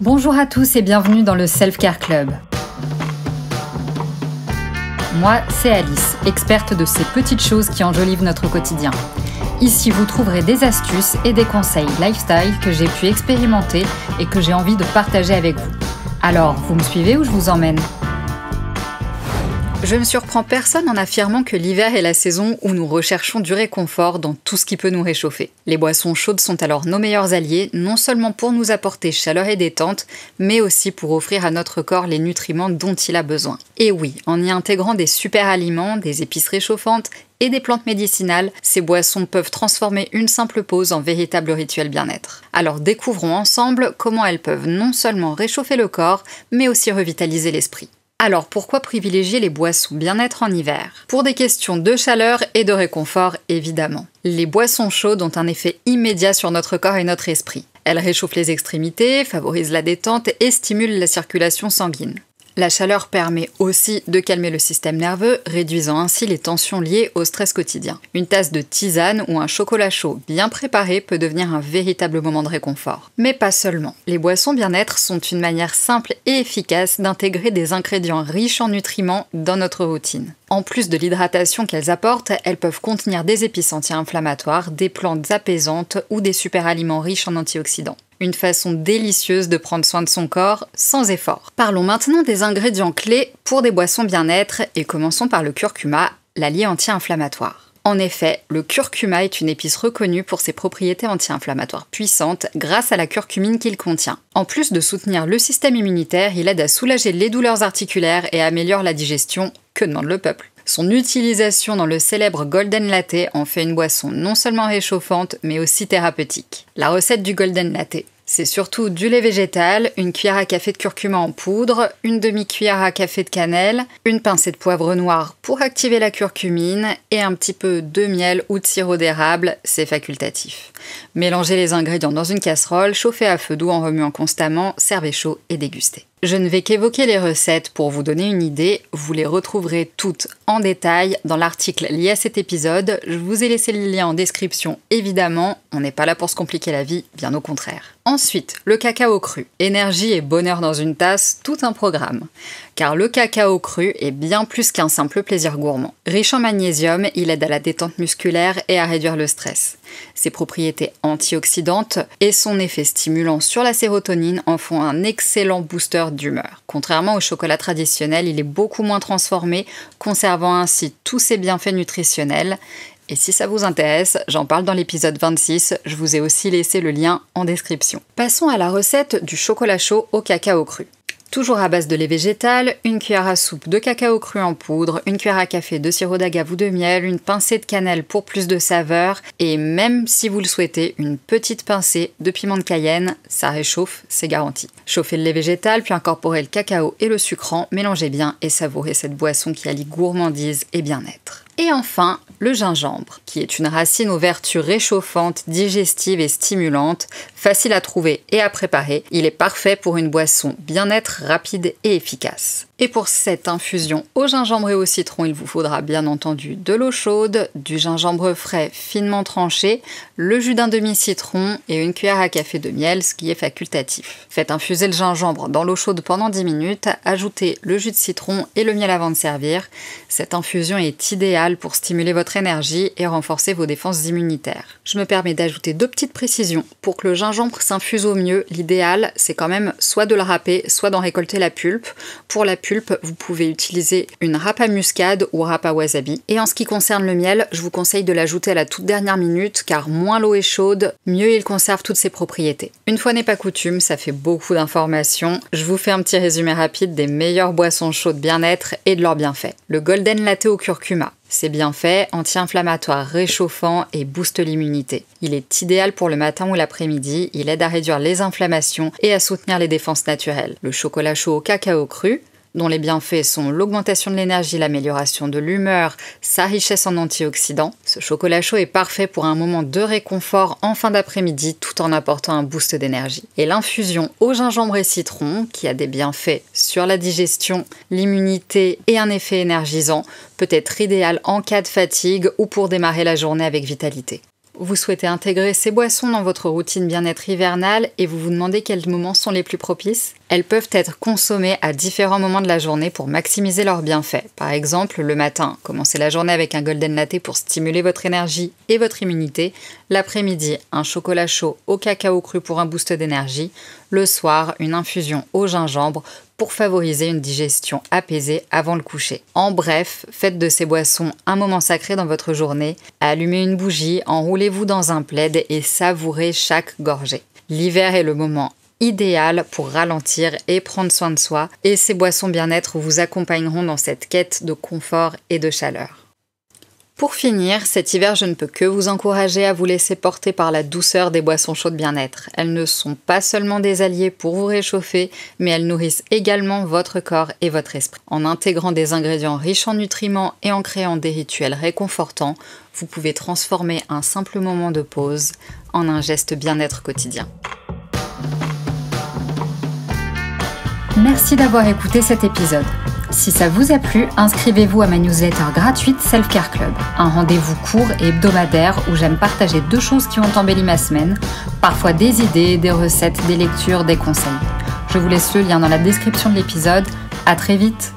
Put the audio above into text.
Bonjour à tous et bienvenue dans le Self Care Club. Moi, c'est Alice, experte de ces petites choses qui enjolivent notre quotidien. Ici, vous trouverez des astuces et des conseils lifestyle que j'ai pu expérimenter et que j'ai envie de partager avec vous. Alors, vous me suivez ou je vous emmène ? Je ne surprends personne en affirmant que l'hiver est la saison où nous recherchons du réconfort dans tout ce qui peut nous réchauffer. Les boissons chaudes sont alors nos meilleurs alliés, non seulement pour nous apporter chaleur et détente, mais aussi pour offrir à notre corps les nutriments dont il a besoin. Et oui, en y intégrant des super aliments, des épices réchauffantes et des plantes médicinales, ces boissons peuvent transformer une simple pause en véritable rituel bien-être. Alors découvrons ensemble comment elles peuvent non seulement réchauffer le corps, mais aussi revitaliser l'esprit. Alors pourquoi privilégier les boissons bien-être en hiver ? Pour des questions de chaleur et de réconfort, évidemment. Les boissons chaudes ont un effet immédiat sur notre corps et notre esprit. Elles réchauffent les extrémités, favorisent la détente et stimulent la circulation sanguine. La chaleur permet aussi de calmer le système nerveux, réduisant ainsi les tensions liées au stress quotidien. Une tasse de tisane ou un chocolat chaud bien préparé peut devenir un véritable moment de réconfort. Mais pas seulement. Les boissons bien-être sont une manière simple et efficace d'intégrer des ingrédients riches en nutriments dans notre routine. En plus de l'hydratation qu'elles apportent, elles peuvent contenir des épices anti-inflammatoires, des plantes apaisantes ou des super aliments riches en antioxydants. Une façon délicieuse de prendre soin de son corps sans effort. Parlons maintenant des ingrédients clés pour des boissons bien-être et commençons par le curcuma, l'allié anti-inflammatoire. En effet, le curcuma est une épice reconnue pour ses propriétés anti-inflammatoires puissantes grâce à la curcumine qu'il contient. En plus de soutenir le système immunitaire, il aide à soulager les douleurs articulaires et améliore la digestion. Que demande le peuple ? Son utilisation dans le célèbre Golden Latte en fait une boisson non seulement réchauffante, mais aussi thérapeutique. La recette du Golden Latte. C'est surtout du lait végétal, une cuillère à café de curcuma en poudre, une demi-cuillère à café de cannelle, une pincée de poivre noir pour activer la curcumine et un petit peu de miel ou de sirop d'érable, c'est facultatif. Mélangez les ingrédients dans une casserole, chauffez à feu doux en remuant constamment, servez chaud et dégustez. Je ne vais qu'évoquer les recettes pour vous donner une idée, vous les retrouverez toutes en détail dans l'article lié à cet épisode. Je vous ai laissé le lien en description évidemment, on n'est pas là pour se compliquer la vie, bien au contraire. Ensuite, le cacao cru. Énergie et bonheur dans une tasse, tout un programme. Car le cacao cru est bien plus qu'un simple plaisir gourmand. Riche en magnésium, il aide à la détente musculaire et à réduire le stress. Ses propriétés antioxydantes et son effet stimulant sur la sérotonine en font un excellent booster d'humeur. Contrairement au chocolat traditionnel, il est beaucoup moins transformé, conservant ainsi tous ses bienfaits nutritionnels. Et si ça vous intéresse, j'en parle dans l'épisode 26, je vous ai aussi laissé le lien en description. Passons à la recette du chocolat chaud au cacao cru. Toujours à base de lait végétal, une cuillère à soupe de cacao cru en poudre, une cuillère à café de sirop d'agave ou de miel, une pincée de cannelle pour plus de saveur et même si vous le souhaitez, une petite pincée de piment de Cayenne, ça réchauffe, c'est garanti. Chauffez le lait végétal puis incorporez le cacao et le sucrant, mélangez bien et savourez cette boisson qui allie gourmandise et bien-être. Et enfin, le gingembre, qui est une racine aux vertus réchauffantes, digestives et stimulantes, facile à trouver et à préparer. Il est parfait pour une boisson bien-être rapide et efficace. Et pour cette infusion au gingembre et au citron, il vous faudra bien entendu de l'eau chaude, du gingembre frais finement tranché, le jus d'un demi-citron et une cuillère à café de miel, ce qui est facultatif. Faites infuser le gingembre dans l'eau chaude pendant 10 minutes, ajoutez le jus de citron et le miel avant de servir. Cette infusion est idéale pour stimuler votre énergie et renforcer vos défenses immunitaires. Je me permets d'ajouter 2 petites précisions. Pour que le gingembre s'infuse au mieux, l'idéal c'est quand même soit de le râper, soit d'en récolter la pulpe. Pour la pulpe, vous pouvez utiliser une râpe à muscade ou râpe à wasabi. Et en ce qui concerne le miel, je vous conseille de l'ajouter à la toute dernière minute car moins l'eau est chaude, mieux il conserve toutes ses propriétés. Une fois n'est pas coutume, ça fait beaucoup d'informations. Je vous fais un petit résumé rapide des meilleures boissons chaudes bien-être et de leurs bienfaits. Le Golden Latte au curcuma. Ses bienfaits, anti-inflammatoires, réchauffants et booste l'immunité. Il est idéal pour le matin ou l'après-midi, il aide à réduire les inflammations et à soutenir les défenses naturelles. Le chocolat chaud au cacao cru, dont les bienfaits sont l'augmentation de l'énergie, l'amélioration de l'humeur, sa richesse en antioxydants. Ce chocolat chaud est parfait pour un moment de réconfort en fin d'après-midi tout en apportant un boost d'énergie. Et l'infusion au gingembre et citron, qui a des bienfaits sur la digestion, l'immunité et un effet énergisant, peut être idéal en cas de fatigue ou pour démarrer la journée avec vitalité. Vous souhaitez intégrer ces boissons dans votre routine bien-être hivernale et vous vous demandez quels moments sont les plus propices? Elles peuvent être consommées à différents moments de la journée pour maximiser leurs bienfaits. Par exemple, le matin, commencez la journée avec un golden latte pour stimuler votre énergie et votre immunité. L'après-midi, un chocolat chaud au cacao cru pour un boost d'énergie. Le soir, une infusion au gingembre pour favoriser une digestion apaisée avant le coucher. En bref, faites de ces boissons un moment sacré dans votre journée, allumez une bougie, enroulez-vous dans un plaid et savourez chaque gorgée. L'hiver est le moment idéal pour ralentir et prendre soin de soi, et ces boissons bien-être vous accompagneront dans cette quête de confort et de chaleur. Pour finir, cet hiver, je ne peux que vous encourager à vous laisser porter par la douceur des boissons chaudes bien-être. Elles ne sont pas seulement des alliés pour vous réchauffer, mais elles nourrissent également votre corps et votre esprit. En intégrant des ingrédients riches en nutriments et en créant des rituels réconfortants, vous pouvez transformer un simple moment de pause en un geste bien-être quotidien. Merci d'avoir écouté cet épisode. Si ça vous a plu, inscrivez-vous à ma newsletter gratuite Self Care Club, un rendez-vous court et hebdomadaire où j'aime partager 2 choses qui ont embelli ma semaine, parfois des idées, des recettes, des lectures, des conseils. Je vous laisse le lien dans la description de l'épisode. À très vite!